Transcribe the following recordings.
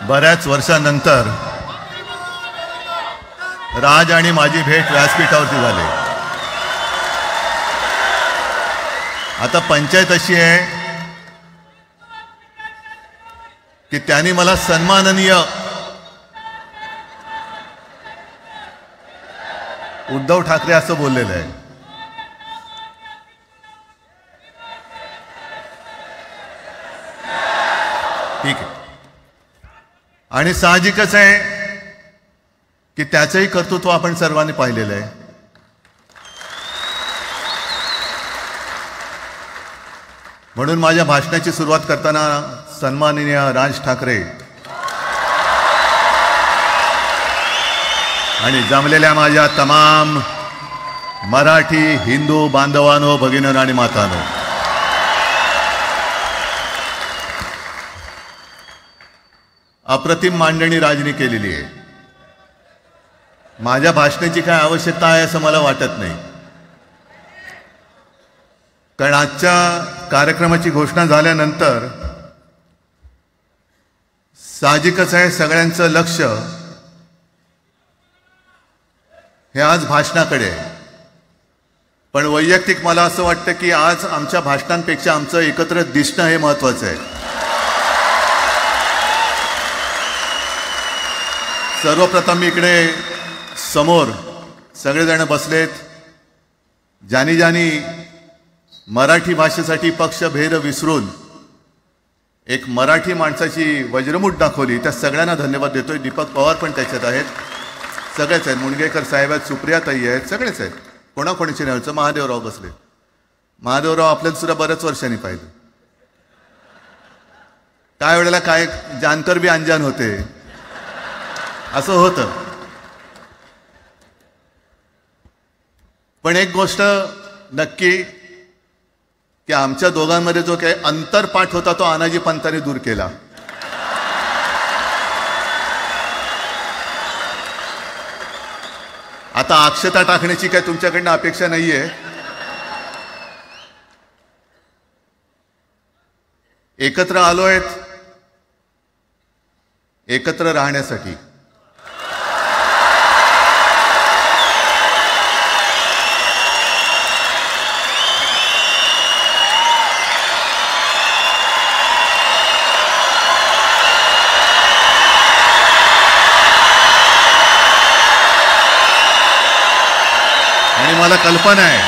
बऱ्याच वर्षांनंतर राज आणि माझी भेट व्यासपीठावरती झाली. आता पंचायत अशी आहे की त्यांनी मला सन्माननीय उद्धव ठाकरे असं बोललेलं आहे. ठीक आहे. आणि साहजिकच आहे की त्याचंही कर्तृत्व आपण सर्वांनी पाहिलेलं आहे. म्हणून माझ्या भाषणाची सुरुवात करताना सन्माननीय राज ठाकरे आणि जमलेल्या माझ्या तमाम मराठी हिंदू बांधवांनो, भगिनींनो आणि मातांनो, अप्रतिम मांडणी राजनी केलेली आहे. माझ्या भाषणाची काय आवश्यकता आहे असं मला वाटत नाही, कारण आजच्या कार्यक्रमाची घोषणा झाल्यानंतर साहजिकच आहे सगळ्यांचं लक्ष हे आज भाषणाकडे आहे. पण वैयक्तिक मला असं वाटतं की आज आमच्या भाषणांपेक्षा आमचं एकत्र दिसणं हे महत्त्वाचं आहे. सर्वप्रथम मी इकडे समोर सगळेजण बसलेत, ज्यांनी ज्यांनी मराठी भाषेसाठी पक्षभेद विसरून एक मराठी माणसाची वज्रमूठ दाखवली, त्या सगळ्यांना धन्यवाद देतोय. दीपक पवार पण त्याच्यात आहेत, सगळेच आहेत, मुणगेकर साहेब आहेत, सुप्रियाताई आहेत, सगळेच आहेत. कोणाकोणीचे नाही. महादेवराव बसले. महादेवराव आपल्याला सुद्धा बऱ्याच वर्षांनी पाहिलं. काय वेळेला काय जानकर बी अंजान होते असं होतं. पण एक गोष्ट नक्की की आमच्या दोघांमध्ये जो काही अंतरपाठ होता तो आनाजी पंतांनी दूर केला. आता अक्षता टाकण्याची काय तुमच्याकडनं अपेक्षा नाहीये. एकत्र आलोय एकत्र राहण्यासाठी. आणि मला कल्पना आहे,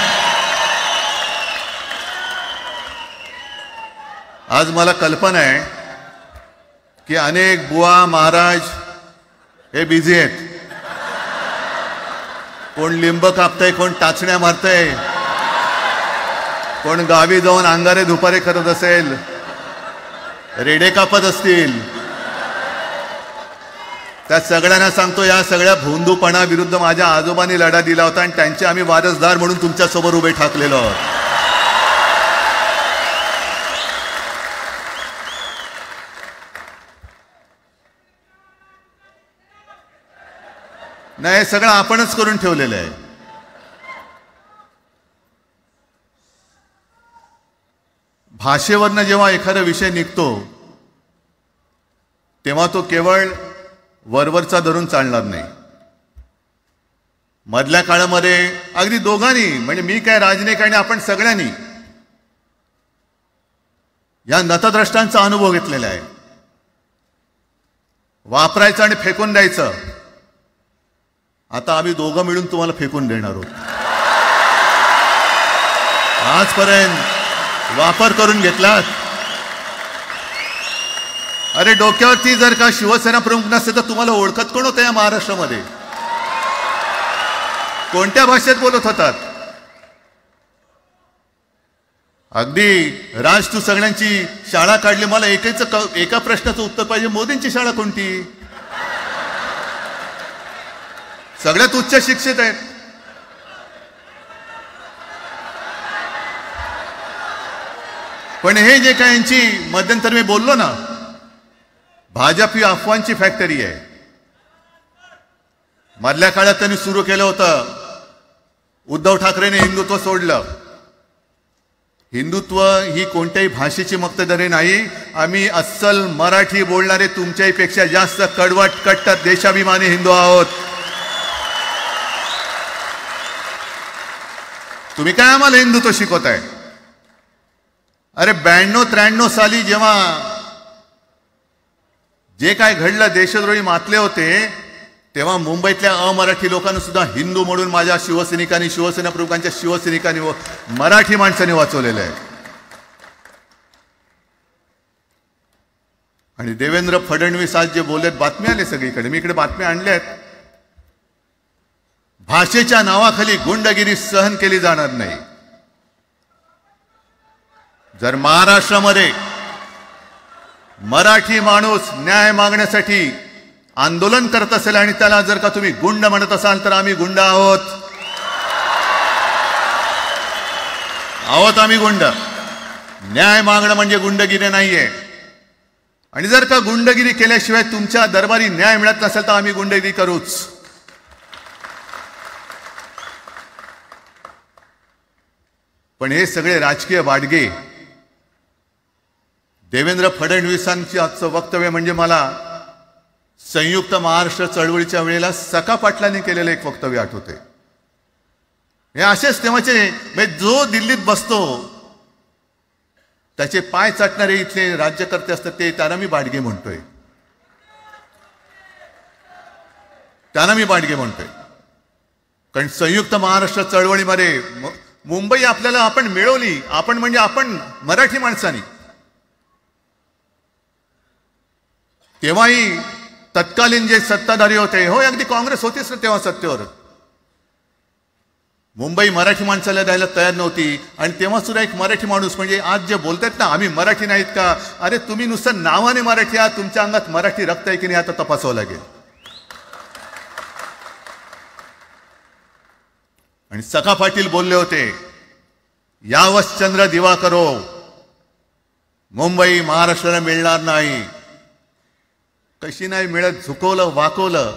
आज मला कल्पना आहे की अनेक बुवा महाराज हे बिझी आहेत. कोण लिंब कापतंय, कोण टाचण्या मारतंय, कोण गावी जाऊन अंगारे दुपारे करत असेल, रेडे कापत असतील. त्या सगळ्यांना सांगतो, या सगळ्या भोंदूपणा विरुद्ध माझ्या आजोबांनी लढा दिला होता आणि त्यांचे आम्ही वारसदार म्हणून तुमच्यासोबत उभे ठाकलेलो आहोत. नाही, हे सगळं आपणच करून ठेवलेलं आहे. भाषेवरनं जेव्हा एखादा विषय निघतो तेव्हा तो केवळ वरवरचा धरून चालणार नाही. मधल्या काळामध्ये अगदी दोघांनी, म्हणजे मी काय, राजने काय, आपण सगळ्यांनी या नतद्रष्टांचा अनुभव घेतलेला आहे. वापरायचं आणि फेकून द्यायचं. आता आम्ही दोघं मिळून तुम्हाला फेकून देणार आहोत. आजपर्यंत वापर करून घेतलात. अरे डोक्यावरती जर का शिवसेना प्रमुख नसते तर तुम्हाला ओळखत कोण होतं या महाराष्ट्रामध्ये? कोणत्या भाषेत बोलत होतात? अगदी राज, तू सगळ्यांची शाळा काढली, मला एका प्रश्नाचं उत्तर पाहिजे, मोदींची शाळा कोणती? सगळ्यात उच्च शिक्षित आहेत. पण हे जे काय यांची मध्यंतर मी बोललो ना, भाजप ही अफवांची फॅक्टरी आहे. मधल्या काळात त्यांनी सुरू केलं होतं, उद्धव ठाकरेने हिंदुत्व सोडलं. हिंदुत्व ही कोणत्याही भाषेची मक्तेदारी नाही. आम्ही अस्सल मराठी बोलणारे तुमच्याही पेक्षा जास्त कडवट कट्टर देशाभिमानी हिंदू आहोत. तुम्ही काय आम्हाला हिंदुत्व शिकवताय? अरे 92-93 साली जेव्हा जे काय घडलं, देशद्रोही मातले होते, तेव्हा मुंबईतल्या अमराठी लोकांना सुद्धा हिंदू म्हणून माझ्या शिवसैनिकांनी, शिवसेना प्रमुखांच्या शिवसैनिकांनी व मराठी माणसांनी वाचवलेलं आहे. आणि देवेंद्र फडणवीस आज जे बोललेत, बातमी आले सगळीकडे, मी इकडे बातम्या आणल्यात. भाषेच्या नावाखाली गुंडगिरी सहन केली जाणार नाही. जर महाराष्ट्रामध्ये मराठी माणूस न्याय मागण्यासाठी आंदोलन करत असेल आणि त्याला जर का तुम्ही गुंड म्हणत असाल, तर आम्ही गुंड आहोत. आम्ही गुंड. न्याय मागणं म्हणजे गुंडगिरी नाहीये. आणि जर का गुंडगिरी केल्याशिवाय तुमच्या दरबारी न्याय मिळत नसेल, तर आम्ही गुंडगिरी करूच. पण हे सगळे राजकीय वाडगे, देवेंद्र फडणवीसांची आजचं वक्तव्य म्हणजे मला संयुक्त महाराष्ट्र चळवळीच्या वेळेला सखा पाटलांनी केलेलं एक वक्तव्य आठवते. हे असेच तेव्हाचे, जो दिल्लीत बसतो त्याचे पाय चाटणारे इथले राज्यकर्ते असतात, ते त्यांना मी बाडगे म्हणतोय. कारण संयुक्त महाराष्ट्र चळवळीमध्ये मुंबई आपण मिळवली. आपण म्हणजे आपण मराठी माणसांनी. तेव्हाही तत्कालीन जे सत्ताधारी होते, हो अगदी काँग्रेस होतीच ना तेव्हा सत्तेवर, मुंबई मराठी माणसाला द्यायला तयार नव्हती. आणि तेव्हा सुद्धा एक मराठी माणूस, म्हणजे आज जे बोलतायत ना आम्ही मराठी नाहीत का, अरे तुम्ही नुसतं नावाने मराठी आहात, तुमच्या अंगात मराठी रक्त आहे की नाही आता तपासावं लागेल. आणि सखा पाटील बोलले होते, यावश चंद्र दिवाकरो, मुंबई महाराष्ट्राला मिळणार नाही. कशी नाही मिळत, झुकवलं, वाकवलं,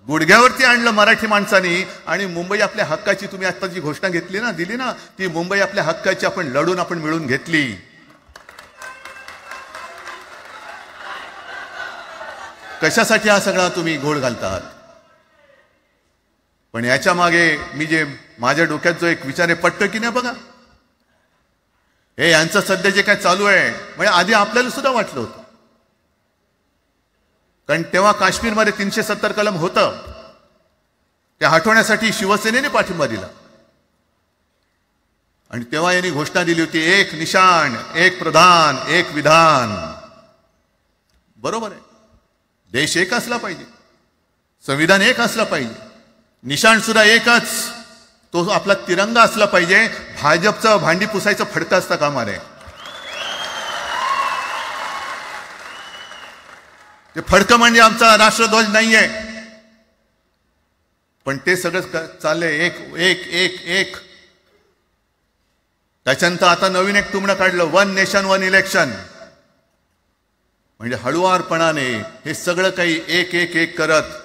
गुडघ्यावरती आणलं मराठी माणसानी. आणि मुंबई आपल्या हक्काची, तुम्ही आता जी घोषणा दिली ना, ती मुंबई आपल्या हक्काची आपण लढून आपण मिळून घेतली. कशासाठी हा सगळा तुम्ही घोळ घालतात? पण याच्या मागे मी जे माझ्या डोक्यात जो एक विचार आहे, पटतं की नाही बघा. हे यांचं सध्या जे काय चालू आहे, म्हणजे आधी आपल्याला सुद्धा वाटलं होतं. कारण तेव्हा काश्मीरमध्ये 370 कलम होतं, ते हटवण्यासाठी शिवसेनेने पाठिंबा दिला. आणि तेव्हा यांनी घोषणा दिली होती, एक निशाण, एक प्रधान, एक विधान. बरोबर आहे, देश एक असला पाहिजे, संविधान एक असला पाहिजे, निशाण सुद्धा एकच, तो आपला तिरंगा असला पाहिजे. भाजपचं भांडी पुसायचं फडकं असतं कामा नये. ते फडकं म्हणजे आमचा राष्ट्रध्वज नाहीये. पण ते सगळं चाललंय एक एक एक एक. त्याच्यानंतर आता नवीन एक तुमणं काढलं, 1 नेशन 1 इलेक्शन. म्हणजे हळुवारपणाने हे सगळं काही एक एक एक करत,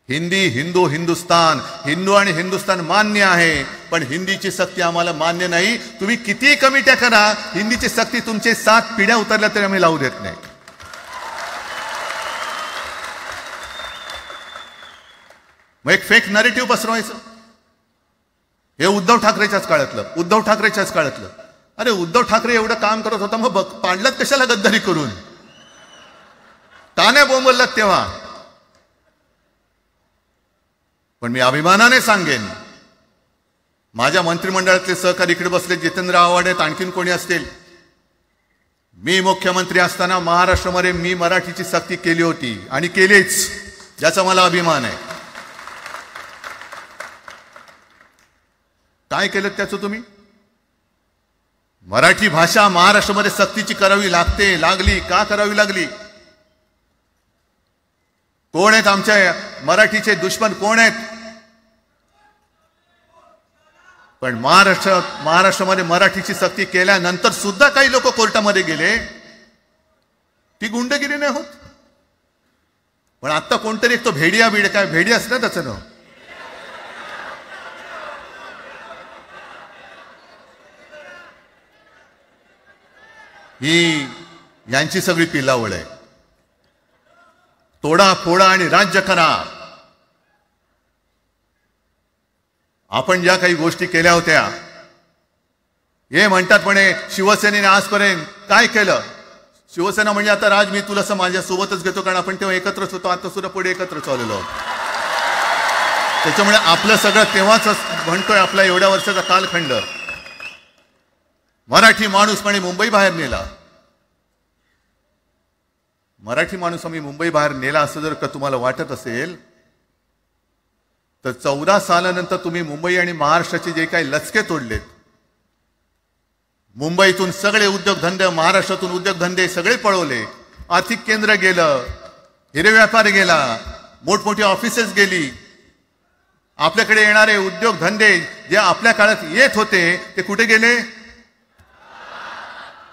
हिंदी, हिंदू, हिंदुस्तान, हिंदू आणि हिंदुस्तान मान्य आहे, पण हिंदीची सक्ती आम्हाला मान्य नाही. तुम्ही कितीही कमिट्या करा, हिंदीची सक्ती तुमचे 7 पिढ्या उतरल्या तरी आम्ही लावू देत नाही. मग एक फेक नरेटिव्ह पसरवायचं. हे उद्धव ठाकरेच्याच काळातलं. अरे उद्धव ठाकरे एवढं काम करत होता, मग पाडलं कशाला गद्दारी करून? ताने बोंबललात तेव्हा. पण मी अभिमानाने सांगेन, माझ्या मंत्रिमंडळातले सहकारी इकडे बसले, जितेंद्र आव्हाड आहेत, आणखीन कोणी असतील, मी मुख्यमंत्री असताना महाराष्ट्रामध्ये मी मराठीची सक्ती केली होती आणि केलीच, ज्याचा मला अभिमान आहे. काय केलं त्याचं तुम्ही? मराठी भाषा महाराष्ट्रामध्ये सक्तीची करावी लागली. का करावी लागली? कोण आहेत आमच्या मराठीचे दुश्मन, कोण आहेत? पण महाराष्ट्रामध्ये मराठीची सक्ती केल्यानंतर सुद्धा काही लोक कोर्टामध्ये गेले. ती गुंडगिरी नाही होत. पण आता कोणतरी एक तो भेडी असलं त्याचं नाव, ही यांची सगळी पिलावळ आहे. तोडा फोडा आणि राज्य करा. आपण ज्या काही गोष्टी केल्या होत्या, हे म्हणतात म्हणे शिवसेनेने आजपर्यंत काय केलं. शिवसेना म्हणजे आता राज मी तुला माझ्या सोबतच घेतो, कारण आपण तेव्हा एकत्रच होतो, आता सुद्धा पुढे एकत्र चाललेलो आहोत. त्याच्यामुळे आपलं सगळं तेव्हाच म्हणतोय, आपला एवढ्या वर्षाचा कालखंड मराठी माणूस म्हणे मुंबई बाहेर नेला. मराठी माणूस आम्ही मुंबई बाहेर नेला असं जर का तुम्हाला वाटत असेल तर 14 सालानंतर तुम्ही मुंबई आणि महाराष्ट्राचे जे काही लचके तोडलेत, मुंबईतून सगळे उद्योगधंदे, महाराष्ट्रातून उद्योगधंदे सगळे पळवले, आर्थिक केंद्र गेलं, हिरे व्यापार गेला, मोठमोठी ऑफिसेस गेली. आपल्याकडे येणारे उद्योगधंदे जे आपल्या काळात येत होते ते कुठे गेले?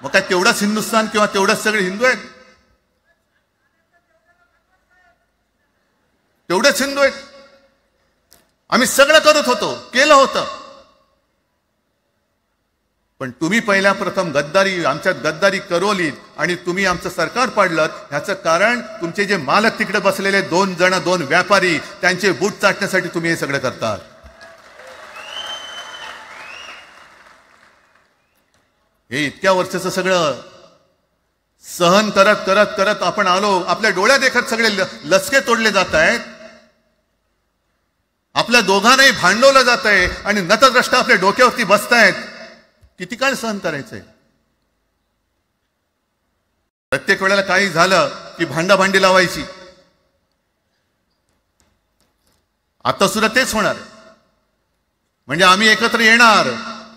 मग काय तेवढाच हिंदुस्थान किंवा तेवढाच सगळे हिंदू आहेत? तेवढेच हिंदू आहेत. आम्ही सगळं करत होतो, केलं होतं. पण तुम्ही पहिल्या प्रथम गद्दारी, आमच्यात गद्दारी करवलीत आणि तुम्ही आमचं सरकार पाडलं. ह्याचं कारण तुमचे जे मालक तिकडे बसलेले 2 जण, 2 व्यापारी, त्यांचे बूट चाटण्यासाठी तुम्ही हे सगळं करतात. हे इतक्या वर्षाचं सगळं सहन करत करत करत आपण आलो. आपल्या डोळ्या देखत सगळे लचके तोडले जात आहेत. आपल्या दोघांनाही भांडवलं जात आहे आणि नतद्रष्टा आपल्या डोक्यावरती बसतायत. किती काळ सहन करायचंय? प्रत्येक वेळेला काही झालं की भांडाभांडी लावायची. आता सुद्धा तेच होणार. म्हणजे आम्ही एकत्र येणार,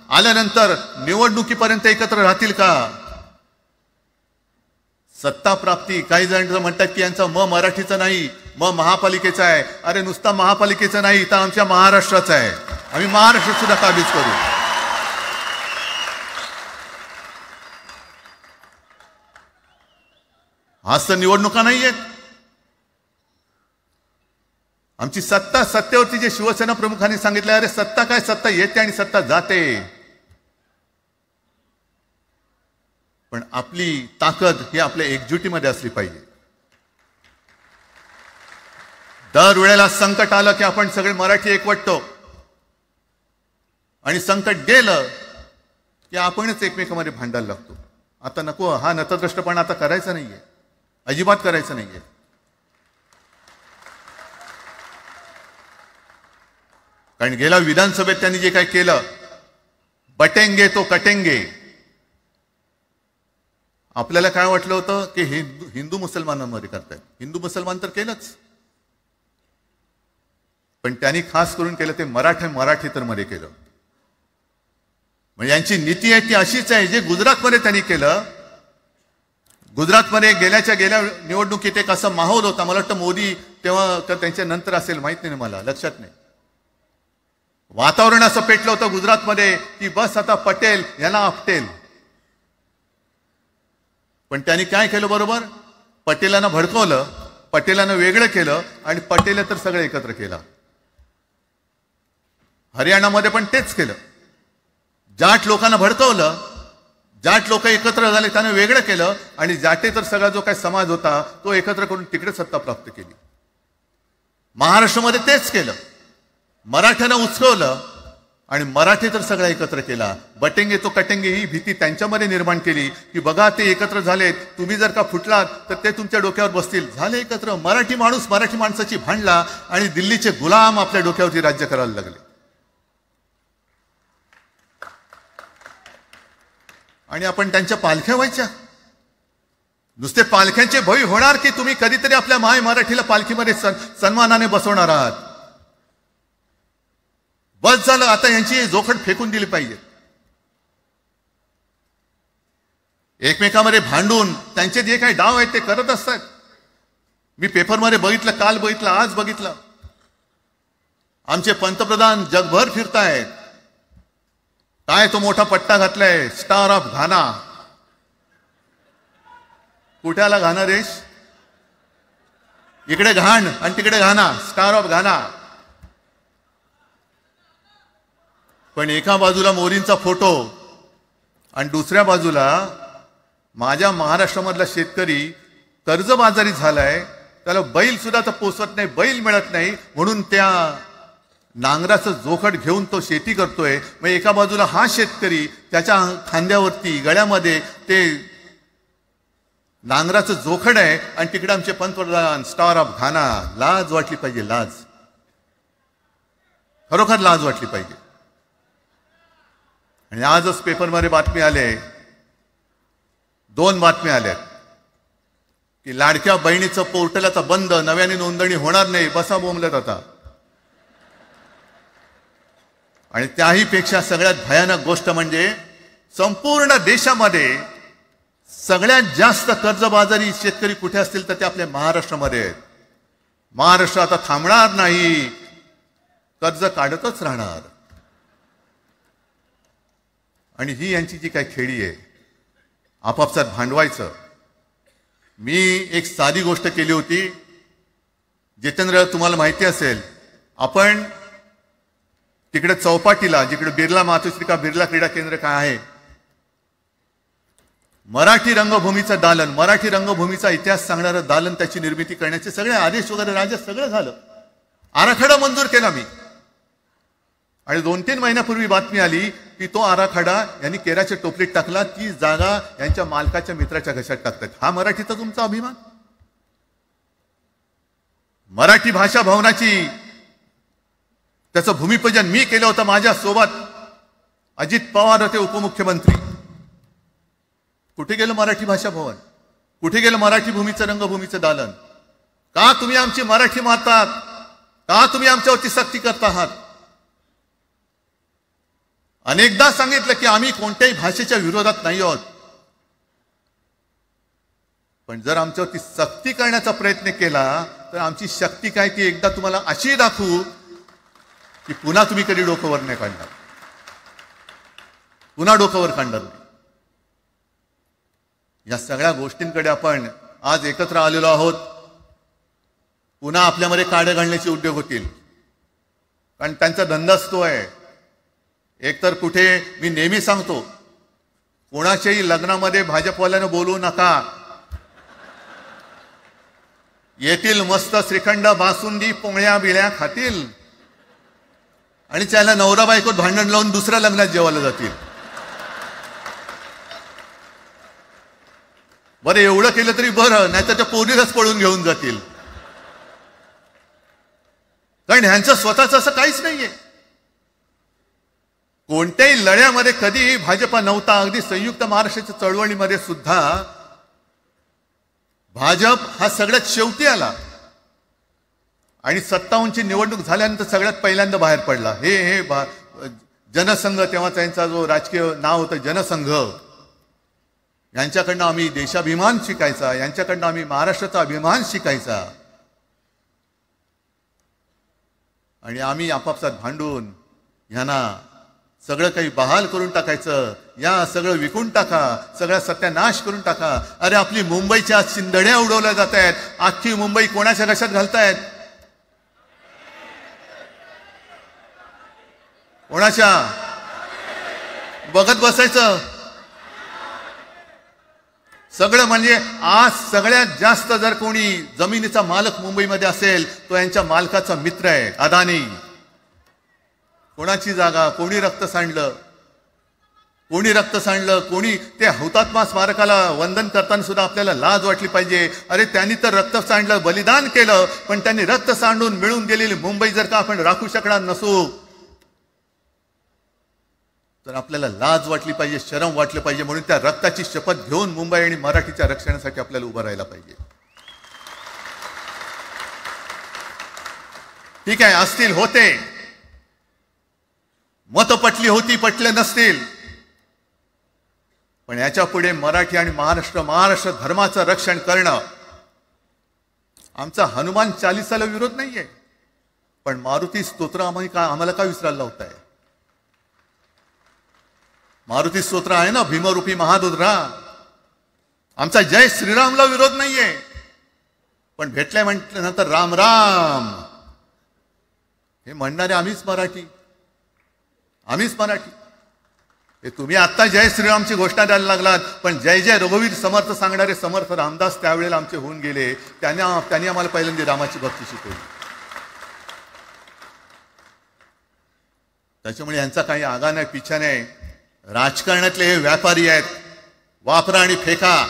आल्यानंतर निवडणुकीपर्यंत एकत्र राहतील का? सत्ता प्राप्ती, काही जण म्हणतात की यांचा मराठीचा नाही, महापालिकेचा आहे. अरे नुसता महापालिकेचा नाही, तर आमच्या महाराष्ट्राचा आहे. आम्ही महाराष्ट्र सुद्धा काबीज करू. आज तर निवडणुका नाही आहेत. आमची सत्ता, सत्तेवरती जे शिवसेना प्रमुखांनी सांगितलं, अरे सत्ता काय, सत्ता येते आणि सत्ता जाते. पण आपली ताकद ही आपल्या एकजुटीमध्ये असली पाहिजे. दर वेळेला संकट आलं की आपण सगळे मराठी एकवटतो आणि संकट गेलं की आपणच एकमेकांमध्ये भांडायला लागतो. आता नको, हा नतद्रष्टपणा आता करायचा नाहीये, अजिबात करायचं नाहीये. कारण गेल्या विधानसभेत त्यांनी जे काय केलं, बटेंगे तो कटेंगे. आपल्याला काय वाटलं होतं की हिंदू मुसलमानांमध्ये करतायत. हिंदू मुसलमान तर केलंच, पण त्यांनी खास करून केलं ते मराठीतर मध्ये केलं. म्हणजे यांची नीती आहे ती अशीच आहे जे गुजरातमध्ये त्यांनी केलं. गुजरातमध्ये गेल्या निवडणुकीत एक असा माहोल होता, मला वाटतं मोदी तेव्हा तर त्यांच्या नंतर असेल, माहित नाही मला, लक्षात नाही. वातावरण असं पेटलं होतं गुजरातमध्ये की बस आता पटेल यांना आपटेल. पण त्यांनी काय केलं बरोबर? पटेलांना भडकवलं, पटेलांना वेगळं केलं आणि पटेल तर सगळं एकत्र केलं. हरियाणामध्ये पण तेच केलं. जाट लोकांना भडकवलं, जाट लोक एकत्र झाले, त्यानं वेगळं केलं आणि जाटे तर सगळा जो काही समाज होता तो एकत्र करून तिकडे सत्ता प्राप्त केली. महाराष्ट्रामध्ये तेच केलं. मराठ्यांना उचकवलं आणि मराठी तर सगळा एकत्र केला. बटेंगे तो कटेंगे ही भीती त्यांच्यामध्ये निर्माण केली की बघा ते एकत्र झालेत, तुम्ही जर का फुटलात तर ते तुमच्या डोक्यावर बसतील. झाले एकत्र. मराठी माणूस मराठी माणसाची भांडला आणि दिल्लीचे गुलाम आपल्या डोक्यावरती राज्य करायला लागले. आणि आपण त्यांच्या पालख्या व्हायच्या. नुसते पालख्यांचे भय होणार की तुम्ही कधीतरी आपल्या माय मराठीला पालखीमध्ये सन्मानाने बसवणार आहात. बस झालं, आता यांची जोखड फेकून दिली पाहिजे. एकमेकांमध्ये भांडून त्यांचे जे काही डाव आहेत ते करत असतात. मी पेपरमध्ये बघितलं, काल बघितलं, आज बघितलं. आमचे पंतप्रधान जगभर फिरतायत. काय तो मोठा पट्टा घातलाय, स्टार ऑफ घाना. कुठे आला घाना देश? इकडे घाण आणि तिकडे घाना, स्टार ऑफ घाना. पण एका बाजूला मोदींचा फोटो आणि दुसऱ्या बाजूला माझ्या महाराष्ट्रामधला शेतकरी कर्जबाजारी झालाय, त्याला बैल सुद्धा तर पोचत नाही, बैल मिळत नाही, म्हणून त्या नांगराचं जोखड घेऊन तो शेती करतोय. मग एका बाजूला हा शेतकरी, त्याच्या खांद्यावरती गळ्यामध्ये ते नांगराचं जोखड आहे, आणि तिकडे आमचे पंतप्रधान स्टार ऑफ घाना. लाज वाटली पाहिजे, लाज, खरोखर लाज वाटली पाहिजे. आणि आजच पेपरमध्ये बातमी आले, 2 बातम्या आल्या की लाडक्या बहिणीचं पोर्टल आता बंद, नव्याने नोंदणी होणार नाही, बसा बोंबलत आता. आणि त्याही पेक्षा सगळ्यात भयानक गोष्ट म्हणजे संपूर्ण देशामध्ये सगळ्यात जास्त कर्जबाजारी शेतकरी कुठे असतील तर ते आपल्या महाराष्ट्रामध्ये आहेत. महाराष्ट्र आता थांबणार नाही, कर्ज काढतच राहणार. आणि ही यांची जी काही खेळी आहे, आपापसात भांडवायचं. मी एक साधी गोष्ट केली होती. जितेंद्र, तुम्हाला माहिती असेल, आपण तिकडे चौपाटीला, जिकडे बिर्ला मातोश्री का बिर्ला क्रीडा केंद्र काय आहे, मराठी रंगभूमीचं दालन, मराठी रंगभूमीचा इतिहास सांगणारं दालन, त्याची निर्मिती करण्याचे सगळे आदेश वगैरे राज्य सगळं झालं. आराखडा मंजूर केला मी. आणि 2-3 महिन्यापूर्वी बातमी आली की तो आराखडा यांनी केराच्या टोपलीत टाकला, ती जागा यांच्या मालकाच्या मित्राच्या घशात टाकतात. हा मराठीचा तुमचा अभिमान? मराठी भाषा भवनाची त्याचं भूमिपूजन मी केलं होतं. माझ्यासोबत अजित पवार होते उपमुख्यमंत्री. कुठे गेलं मराठी भाषा भवन? कुठे गेलं मराठी भूमीचं रंगभूमीचं दालन? का तुम्ही आमची मराठी मारतात? का तुम्ही आमच्यावरती सक्ती करता आहात? अनेकदा सांगितलं की आम्ही कोणत्याही भाषेच्या विरोधात नाही आहोत, पण जर आमच्यावरती सक्ती करण्याचा प्रयत्न केला तर आमची शक्ती काय ती एकदा तुम्हाला अशी दाखवू की पुन्हा तुम्ही कधी डोकंवर नाही काढणार, पुन्हा डोकंवर काढणार नाही. या सगळ्या गोष्टींकडे आपण आज एकत्र आलेलो आहोत. पुन्हा आपल्यामध्ये काड्या घालण्याचे उद्योग होतील, कारण त्यांचा धंदाच तो आहे. एकतर कुठे, मी नेहमी सांगतो, कोणाच्याही लग्नामध्ये भाजपवाल्यानं बोलू नका. येतील मस्त श्रीखंड, बासुंदी, पोळ्या बिळ्या खातील आणि त्याला नवरा बायकोत भांडण लावून दुसऱ्या लग्नात जेवायला जातील. बरं, एवढं केलं तरी बरं, नाही तर त्या पोरीलाच पळून घेऊन जातील. कारण ह्यांचं स्वतःचं असं काहीच नाहीये. कोणत्याही लढ्यामध्ये कधी भाजपा नव्हता. अगदी संयुक्त महाराष्ट्राच्या चळवळीमध्ये सुद्धा भाजप हा सगळ्यात शेवटी आला आणि 57ची निवडणूक झाल्यानंतर सगळ्यात पहिल्यांदा बाहेर पडला. हे जनसंघ, तेव्हा त्यांचा जो राजकीय नाव होतं जनसंघ, यांच्याकडनं आम्ही देशाभिमान शिकायचा, यांच्याकडनं आम्ही महाराष्ट्राचा अभिमान शिकायचा. आणि आम्ही आपापसात भांडून ह्यांना सगळं काही बहाल करून टाकायचं. या सगळं विकून टाका, सगळा सत्यानाश करून टाका. अरे, आपली मुंबईच्या शिंदड्या उडवल्या जात आहेत. अख्खी मुंबई कोणाच्या घशात घालतायत? कोणाच्या? बघत बसायचं सगळं. म्हणजे आज सगळ्यात जास्त जर कोणी जमिनीचा मालक मुंबईमध्ये असेल तो यांच्या मालकाचा मित्र आहे, अदानी. कोणाची जागा? कोणी रक्त सांडलं? कोणी रक्त सांडलं? कोणी? ते हुतात्मा स्मारकाला वंदन करताना सुद्धा आपल्याला लाज वाटली पाहिजे. अरे, त्यांनी तर रक्त सांडलं, बलिदान केलं, पण त्यांनी रक्त सांडून मिळून गेलेली मुंबई जर का आपण राखू शकणार नसू तर आपल्याला लाज वाटली पाहिजे, शरम वाटलं पाहिजे. म्हणून त्या रक्ताची शपथ घेऊन मुंबई आणि मराठीच्या रक्षणासाठी आपल्याला उभं राहायला पाहिजे. ठीक आहे, असतील, होते मत, पटली होती, पटले नसतील, पण याच्या पुढे मराठी आणि महाराष्ट्र धर्माचं रक्षण करणं. आमचा हनुमान चालीसाला विरोध नाहीये, पण मारुती स्तोत्र आम्हाला का विसरायला लावताय? मारुती स्तोत्र आहे ना, भीमरूपी महारुद्रा. आमचा जय श्रीरामला विरोध नाहीये, पण भेटल्या म्हटल्यानंतर राम राम हे म्हणणारे आम्हीच मराठी. हे तुम्ही आत्ता जय श्रीरामची घोषणा द्यायला लागलात, पण जय जय रघुवीर समर्थ सांगणारे समर्थ रामदास त्यावेळेला आमचे होऊन गेले. त्यांनी आम्हाला पहिल्यांदा रामाची भक्ती शिकवली. त्याच्यामुळे यांचा काही आगा नाही, पिछा नाही. राजकारणातले हे व्यापारी आहेत, वापरा आणि फेका.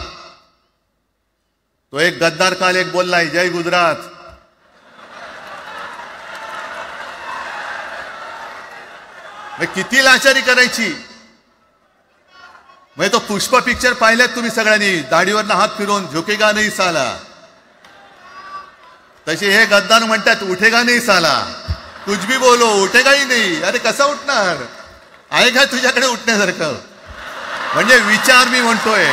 तो एक गद्दार काल एक बोललाय, जय गुजरात. किती लाचारी करायची. म्हणजे तो पुष्प पिक्चर पाहिल्यात तुम्ही सगळ्यांनी, दाढीवरनं हात फिरवून झुकेगा नाही साला. तसे हे गद्दार म्हणतात उठेगा नाही साला, कुछ भी बोलो उठेगाही नाही. अरे कसा उठणार, आहे का तुझ्याकडे उठण्यासारखं? म्हणजे विचार मी म्हणतोय.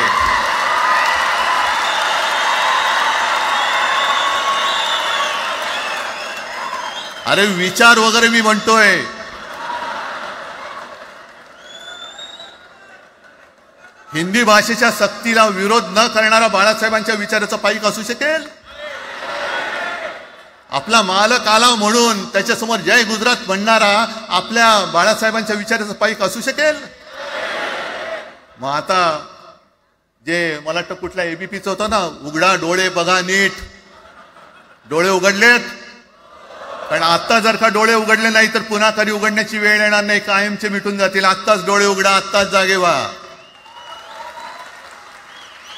अरे विचार वगैरे मी म्हणतोय. हिंदी भाषेच्या सक्तीला विरोध न करणारा बाळासाहेबांच्या विचाराचा पाईक असू शकेल? आपला मालक आला म्हणून त्याच्यासमोर जय गुजरात म्हणणारा आपल्या बाळासाहेबांच्या विचाराचा पाईक असू शकेल? मग आता जे मला वाटतं कुठल्या एबीपीचं होतं ना, उघडा डोळे बघा नीट. डोळे उघडलेत? कारण आत्ता जर का डोळे उघडले नाही तर पुन्हा कधी उघडण्याची वेळ येणार नाही, कायमचे मिटून जातील. आत्ताच डोळे उघडा, आत्ताच जागे व्हा.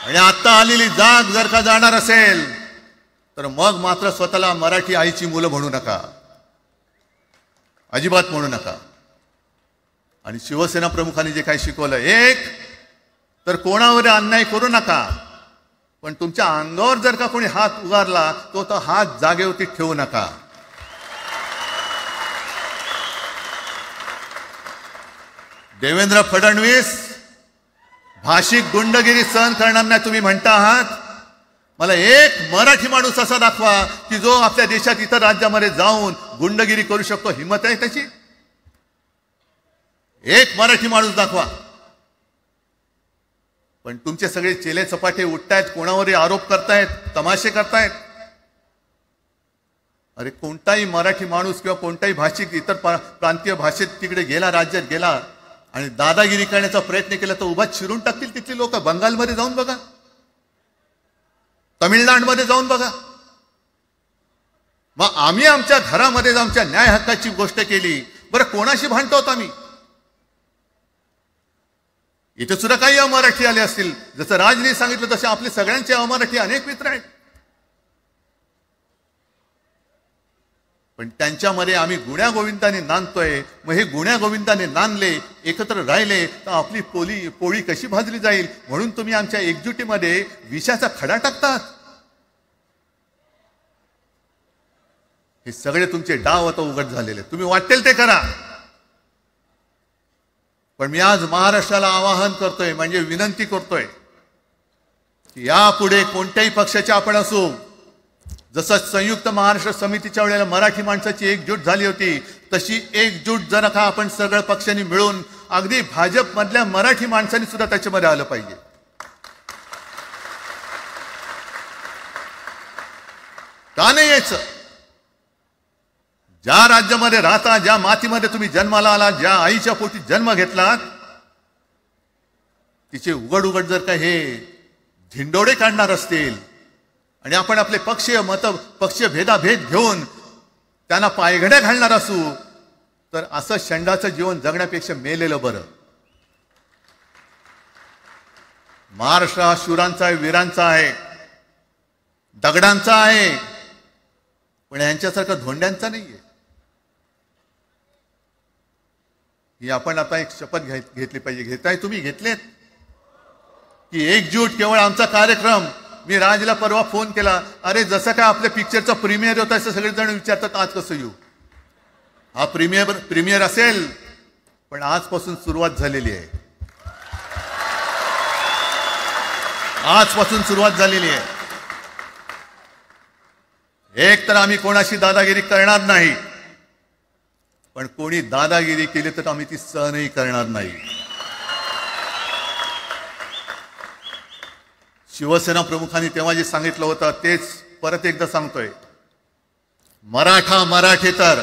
आणि आत्ता आलेली जाग जर का जाणार असेल तर मग मात्र स्वतःला मराठी आईची मुलं म्हणू नका, अजिबात म्हणू नका. आणि शिवसेना प्रमुखांनी जे काही शिकवलं, एक तर कोणावर अन्याय करू नका, पण तुमच्या अंगावर जर का कोणी हात उगारला तो हात जागेवरती ठेवू नका. देवेंद्र फडणवीस भाषिक गुंडगिरी सहन करणार नाही तुम्ही म्हणता आहात. मला एक मराठी माणूस असा दाखवा की जो आपल्या देशात इतर राज्यामध्ये जाऊन गुंडगिरी करू शकतो. हिम्मत आहे त्याची? एक मराठी माणूस दाखवा. पण तुमचे सगळे चेले चपाटे उठतायत, कोणावरही आरोप करतायत, तमाशे करतायत. अरे कोणताही मराठी माणूस किंवा कोणताही भाषिक इतर प्रांतीय भाषेत तिकडे गेला, राज्यात गेला आणि दादागिरी करण्याचा प्रयत्न केला तर उभा चिरून टाकतील तिथली लोक. बंगालमध्ये जाऊन बघा, तमिळनाडूमध्ये जाऊन बघा. मग आम्ही आमच्या घरामध्ये आमच्या न्याय हक्काची गोष्ट केली, बरं कोणाशी भांडतो आम्ही? इथे सुद्धा काही अमराठी आले असतील, जसं राजने सांगितलं तसे आपले सगळ्यांचे अमराठी अनेक मित्र आहेत. पण त्यांच्यामध्ये आम्ही गुण्या गोविंदाने नांदतोय. मग हे गुण्या गोविंदाने नांदले, एकत्र राहिले तर आपली पोळी कशी भाजली जाईल? म्हणून तुम्ही आमच्या एकजुटीमध्ये विषाचा खडा टाकतात. हे सगळे तुमचे डाव आता उघड झालेले. तुम्ही वाटेल ते करा. पण मी आज महाराष्ट्राला आवाहन करतोय, म्हणजे विनंती करतोय की यापुढे कोणत्याही पक्षाचे आपण असू, जसं संयुक्त महाराष्ट्र समितीच्या वेळेला मराठी माणसाची एकजूट झाली होती, तशी एकजूट जर का आपण सगळ्या पक्षांनी मिळून, अगदी भाजपमधल्या मराठी माणसांनी सुद्धा त्याच्यामध्ये आलं पाहिजे. का नाही यायचं? ज्या राज्यामध्ये राहता, ज्या मातीमध्ये तुम्ही जन्माला आला, ज्या आईच्या पोटी जन्म घेतलात, तिचे उघड उघड जर का हे धिंडोडे काढणार असतील आणि आपण आपले पक्षीय भेदाभेद घेऊन त्यांना पायघड्या घालणार असू, तर असं षंडाचं जीवन जगण्यापेक्षा मेलेलं बरं. महाराष्ट्र हा शूरांचा आहे, वीरांचा आहे, दगडांचा आहे, पण यांच्यासारखा धोंड्यांचा नाहीये. ही आपण आता एक शपथ घेतली पाहिजे. घेताय तुम्ही? घेतलेत की एकजूट केवळ आमचा कार्यक्रम? मी राजला परवा फोन केला, अरे जसं काय आपल्या पिक्चरचा प्रीमियर होता असं सगळेजण विचारतात आज कसं येऊ. हा प्रीमियर असेल, पण आजपासून सुरुवात झालेली आहे. आजपासून सुरुवात झालेली आहे. एक तर आम्ही कोणाशी दादागिरी करणार नाही, पण कोणी दादागिरी केली तर आम्ही ती सहनही करणार नाही. शिवसेना प्रमुखांनी तेव्हा जे सांगितलं होतं तेच परत एकदा सांगतोय. मराठा मराठेतर,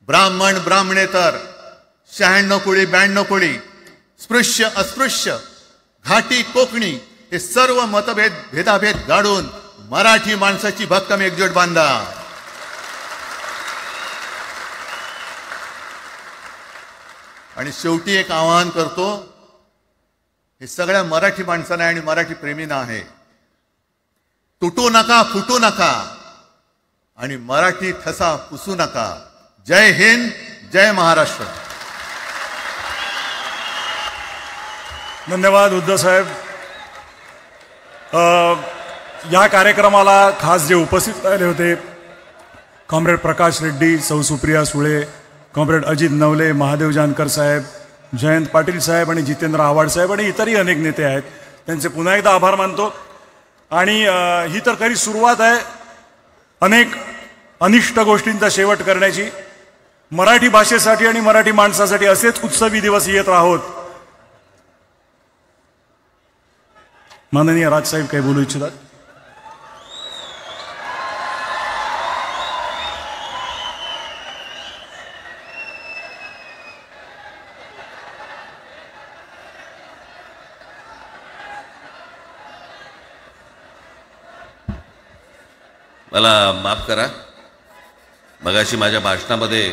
ब्राह्मण ब्राह्मणेतर, 96 कोळी 92 कोळी, स्पृश्य अस्पृश्य, घाटी कोकणी हे सर्व मतभेद भेदाभेद गाडून मराठी माणसाची भक्कम एकजूट बांधा. आणि शेवटी एक आवाहन करतो, हे सगळ्या मराठी माणसांना आणि मराठी प्रेमींना आहे, तुटू नका, फुटू नका आणि मराठी ठसा पुसू नका. जय हिंद, जय महाराष्ट्र. धन्यवाद उद्धव साहेब. या कार्यक्रमाला खास जे उपस्थित राहिले होते, कॉम्रेड प्रकाश रेड्डी, सौ सुप्रिया सुळे, कॉम्रेड अजित नवले, महादेव जानकर साहेब, जयंत पाटील साहेब आणि जितेंद्र आव्हाड साहेब आणि इतरही अनेक नेते आहेत, त्यांचे पुन्हा एकदा आभार मानतो. आणि ही तर खरी सुरुवात आहे अनेक अनिष्ट गोष्टींचा शेवट करण्याची. मराठी भाषेसाठी आणि मराठी माणसासाठी असेच उत्सवी दिवस येत राहोत. माननीय राजसाहेब काही बोलू इच्छितात? मला माफ करा, मगाशी माझ्या भाषणामध्ये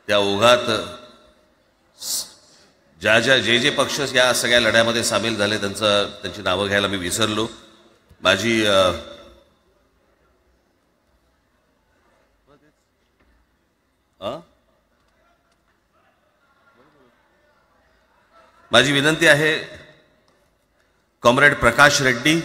त्या ओघात जे पक्ष या सगळ्या लढ्यामध्ये सामील झाले त्यांची नावं घ्यायला मी विसरलो. माझी विनंती आहे, कॉम्रेड प्रकाश रेड्डी,